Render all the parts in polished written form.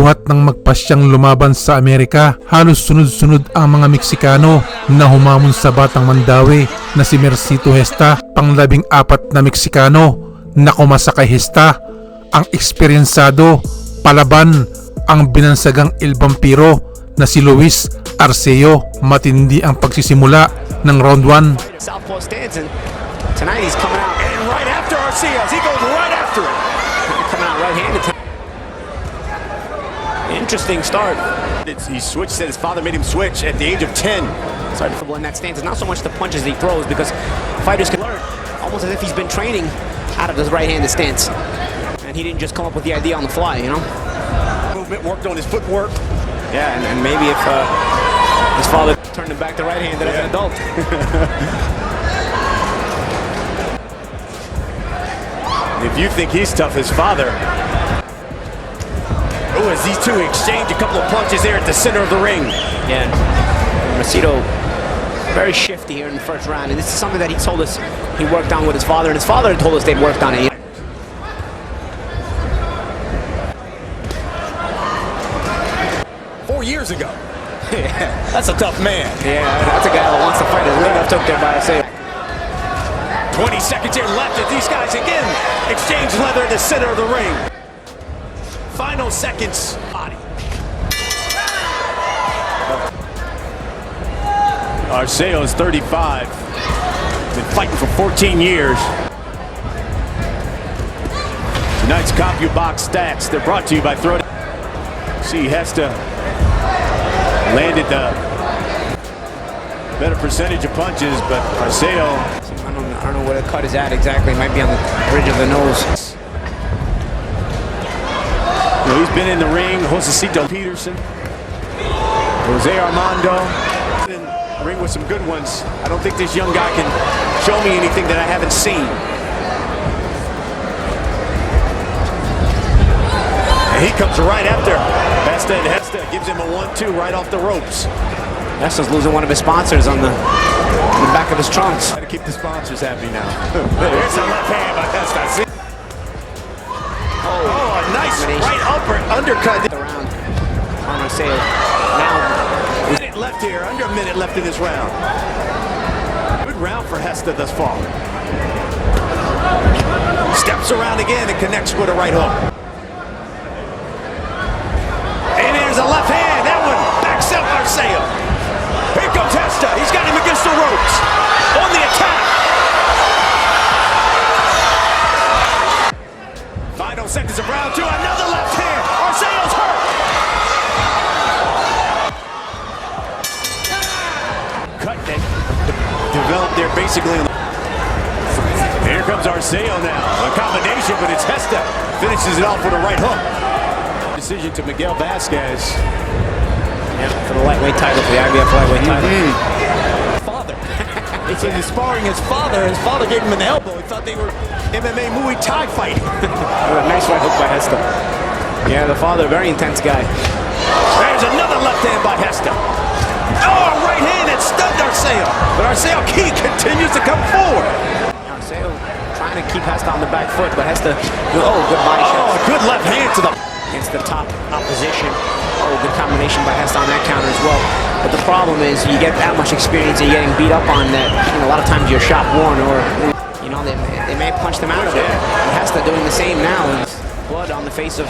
Buhat ng magpasyang lumaban sa Amerika, halos sunod-sunod ang mga Meksikano na humamon sa batang Mandawi na si Mercito Gesta, pang-14 na Meksikano na kumasa kay Gesta. Ang Experiensado, palaban ang binansagang El Vampiro na si Luis Arceo. Matindi ang pagsisimula ng round 1. Southpaw stance, and tonight he's coming out and right after Arceo. He goes right after it. Coming out right-handed. Interesting start. He switched, said his father made him switch at the age of 10. Started in that stance. It's not so much the punches he throws, because fighters can learn almost as if he's been training out of his right-handed stance. And he didn't just come up with the idea on the fly, you know? Movement worked on his footwork. Yeah, and maybe if his father turned him back to right-handed as an adult. If you think he's tough, his father. Oh, as these two exchange a couple of punches there at the center of the ring. Yeah, Mercito very shifty here in the first round, and this is something that he told us he worked on with his father, and his father told us they'd worked on it. 4 years ago. Yeah, that's a tough man. Yeah, that's a guy that wants to fight. His leg up took there by Arceo. 20 seconds here left as these guys again exchange leather at the center of the ring. Final seconds. Body. Arceo is 35. Been fighting for 14 years. Tonight's CompuBox stats, they're brought to you by Throw. See, Gesta landed the better percentage of punches, but Arceo, I don't know where the cut is at exactly. It might be on the bridge of the nose. You know, he's been in the ring. Josecito Peterson, Jose Armando, in the ring with some good ones. I don't think this young guy can show me anything that I haven't seen. And he comes right after. Gesta gives him a 1-2 right off the ropes. Gesta's losing one of his sponsors on the back of his trunks. Got to keep the sponsors happy now. There's a left hand by Gesta. Oh, a nice right upper undercut. Around on Arceo. Now, a minute left here. Under a minute left in this round. Good round for Gesta thus far. Steps around again and connects with a right hook. And there's a left hand. That one backs up Arceo. Here comes Gesta. He's got him against the ropes. On the attack. Final seconds of round 2. Another left hand. Arceo's hurt. Cut that developed there basically. Here comes Arceo now. A combination, but it's Gesta. Finishes it off with a right hook. Decision to Miguel Vasquez. Yeah, for the lightweight title, for the IBF lightweight title. Father. He said he's sparring his father. His father gave him an elbow. He thought they were MMA Muay Thai fighting. Nice right hook by Gesta. Yeah, the father, very intense guy. There's another left hand by Gesta. Oh, right hand that stunned Arceo. But Arceo continues to come forward. Arceo trying to keep Gesta on the back foot, but Gesta, oh, good body shot. Oh, good left hand to the against the top opposition. Oh, good combination by Gesta on that counter as well. But the problem is you get that much experience and you're getting beat up on that. You know, a lot of times you're shot worn, or you know, they may punch them out of it. And Gesta doing the same now. And blood on the face of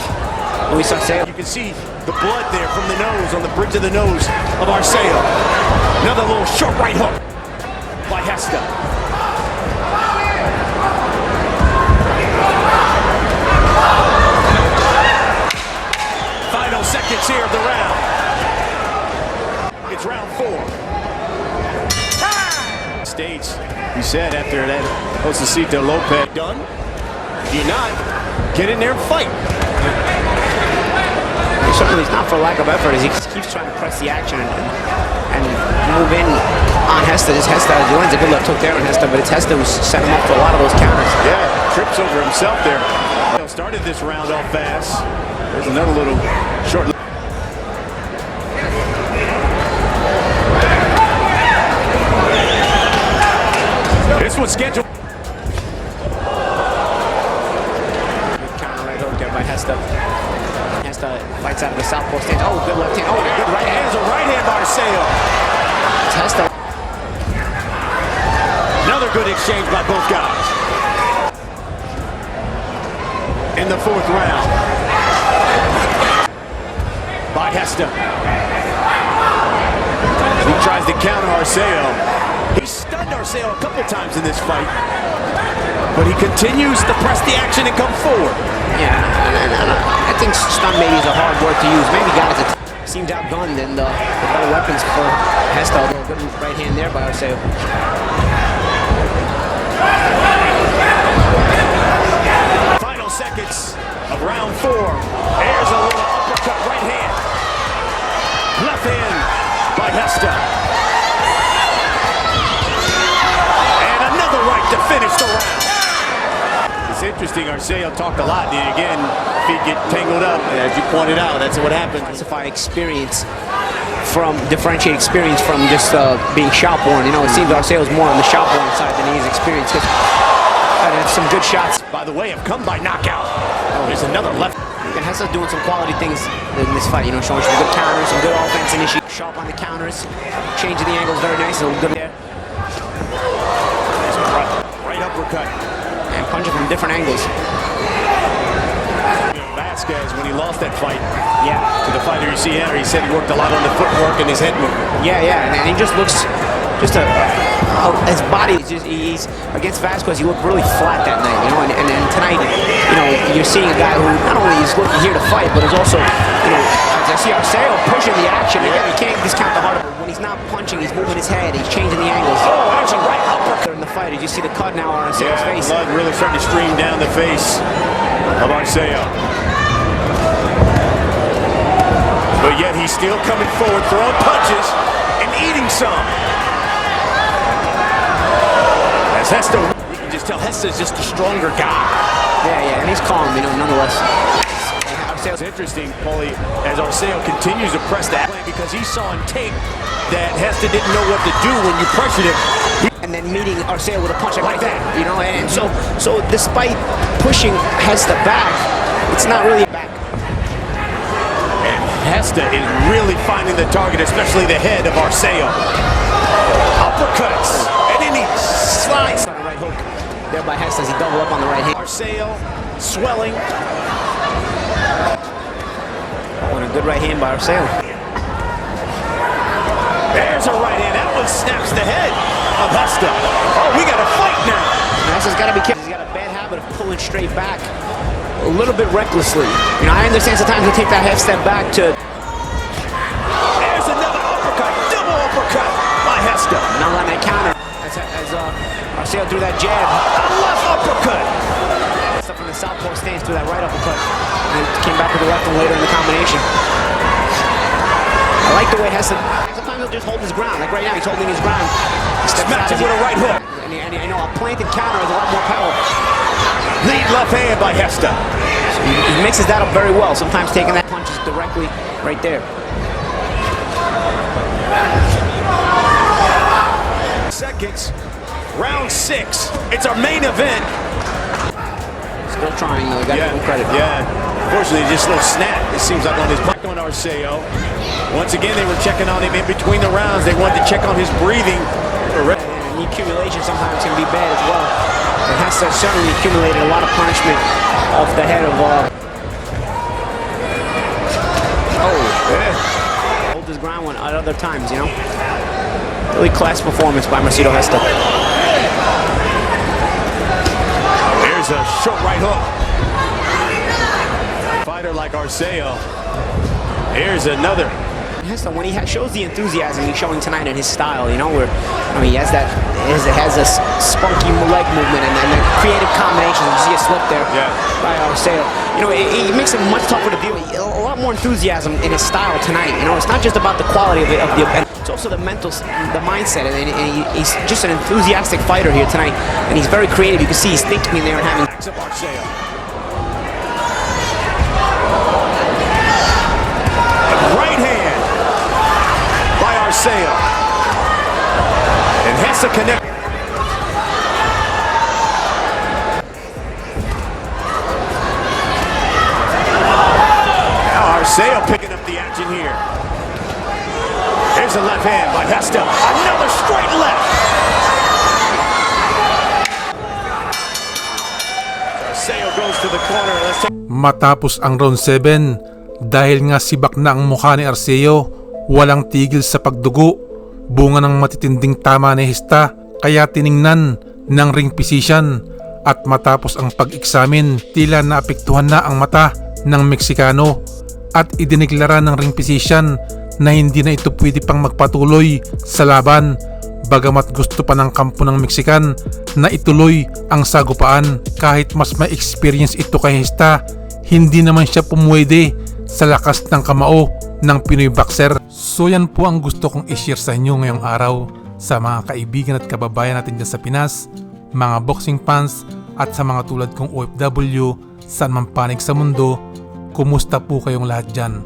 Luis Arceo. You can see the blood there from the nose, on the bridge of the nose of Arceo. Another little short right hook by Gesta. Final seconds here of the round. It's round 4. Stage, he said after that Josecito Lopez done. If you're not, get in there and fight. Certainly it's not for lack of effort, as he keeps trying to press the action and move in on Gesta. This Gesta, he lands a good left hook there on Gesta, but it's Gesta who's set him up for a lot of those counters. Yeah, trips over himself there. Started this round off fast. There's another little short. This one's scheduled. Good counter right hook there by Gesta. Hesta fights out of the southpaw stance. Oh, good left hand. Oh, good right hand. There's a right hand by Arceo. It's Hesta. Another good exchange by both guys. In the fourth round. By Hesta. He tries to counter Arceo. He stunned Arceo a couple times in this fight. But he continues to press the action and come forward. Yeah, and I think stun maybe is a hard word to use. Maybe guys that seems outgunned and the better weapons for Hesta. Although good right hand there by Arceo. Final seconds of round 4. There's a little uppercut right hand. Left hand by Hesta. And another right to finish the round. It's interesting, Arceo talked a lot, and again, feet get tangled up. As you pointed out, that's what happens. Differentiate experience from just being shop-worn. You know, it seems Arceo's more on the shop-worn side than he is experienced. And some good shots, by the way, have come by knockout. There's another left. and Hesta's doing some quality things in this fight. You know, showing some good counters, some good offense initially. Sharp on the counters, changing the angles very nice. A little good there. Right uppercut. And punching from different angles. Vasquez, when he lost that fight, Yeah. to the fighter you see here, he said he worked a lot on the footwork and his head movement. Yeah, and he just looks, his body is just, he's against Vasquez. He looked really flat that night, you know. And tonight, you know, you're seeing a guy who not only is looking here to fight, but is also, you know, I see Arceo pushing the action. Again, you can't discount the heart. When he's not punching, he's moving his head. He's changing the angles. Oh, that's a right uppercut In the fight, did you see the cut now on Arceo's face? Blood really starting to stream down the face of Arceo. But yet he's still coming forward, throwing punches and eating some. As Hesta, you can just tell Hesta's just a stronger guy. Yeah, and he's calm, you know, nonetheless. It's interesting, Paulie, as Arceo continues to press that because he saw on tape that Hesta didn't know what to do when you pressured him. And then meeting Arceo with a punch like that, you know, and so despite pushing Hesta back, it's not really back. And Hesta is really finding the target, especially the head of Arceo. Uppercuts, and then he slides. On the right hook there by Hesta as he double up on the right hand. Arceo swelling. Oh, and a good right hand by Arceo. There's a right hand. That one snaps the head of Hesta. Oh, we got a fight now. Hesta's got to be careful. He's got a bad habit of pulling straight back a little bit recklessly. You know, I understand sometimes he'll take that half step back to... There's another uppercut. Double uppercut by Hesta. Not letting that counter as Arceo threw that jab. A left uppercut. Hesta from the southpaw stance threw that right uppercut. And then came back with the left one later in the combination. I like the way Hesta... Sometimes he'll just hold his ground. Like right now, he's holding his ground. Smacked him with a right hook. And I know a planted counter is a lot more power. Lead left hand by Hesta. So he mixes that up very well. Sometimes taking that punches directly right there. Seconds. Round 6. It's our main event. Still trying though. Got to give him credit. Yeah. Unfortunately, just a little snap. It seems like on his back on Arceo. Once again, they were checking on him in between the rounds. They wanted to check on his breathing. And the accumulation sometimes can be bad as well. And Hesta certainly accumulated a lot of punishment off the head of... Hold his ground one at other times, you know. Really class performance by Mercito Hesta. There's a short right hook. Fighter like Arceo. Here's another. Hesta, when he shows the enthusiasm he's showing tonight in his style, you know, where he has that, has a spunky leg movement and the creative combinations. You see a slip there by Arceo. You know, he makes it much tougher to deal with. A lot more enthusiasm in his style tonight. You know, it's not just about the quality of the event. It's also the mental, the mindset, and he's just an enthusiastic fighter here tonight, and he's very creative. You can see he's thinking in there and having. Right hand by Arceo, and Hesta connect. Arceo picking up the action here. Here's a left hand by Hesta. Another straight left. Arceo goes to the corner. Let's take... Matapos ang round 7, dahil nga sibak na ang mukha ni Arceo, walang tigil sa pagdugo, bunga ng matitinding tama ni Hesta, kaya tiningnan ng ring physician at matapos ang pag-eksamin, tila naapektuhan na ang mata ng Meksikano at idineklara ng ring physician na hindi na ito pwede pang magpatuloy sa laban, bagamat gusto pa ng kampo ng Meksikan na ituloy ang sagupaan. Kahit mas may experience ito kay Hesta, hindi naman siya pumwede sa lakas ng kamao ng Pinoy Boxer. So yan po ang gusto kong i-share sa inyo ngayong araw sa mga kaibigan at kababayan natin dyan sa Pinas, mga boxing fans at sa mga tulad kong OFW saan man panig sa mundo. Kumusta po kayong lahat dyan?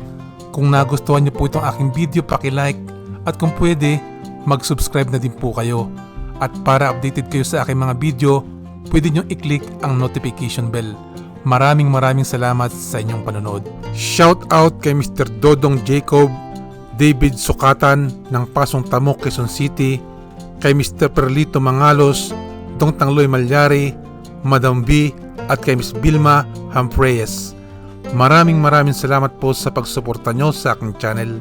Kung nagustuhan niyo po itong aking video, paki-like at kung pwede, mag-subscribe na din po kayo. At para updated kayo sa aking mga video, pwede nyo i-click ang notification bell. Maraming salamat sa inyong panonood. Shout out kay Mr. Dodong Jacob, David Sukatan ng Pasong Tamok, Quezon City, kay Mr. Perlito Mangalos, Dong Tangloy Malyari, Madam B at kay Miss Vilma Hampreyes. Maraming salamat po sa pagsuporta nyo sa aking channel.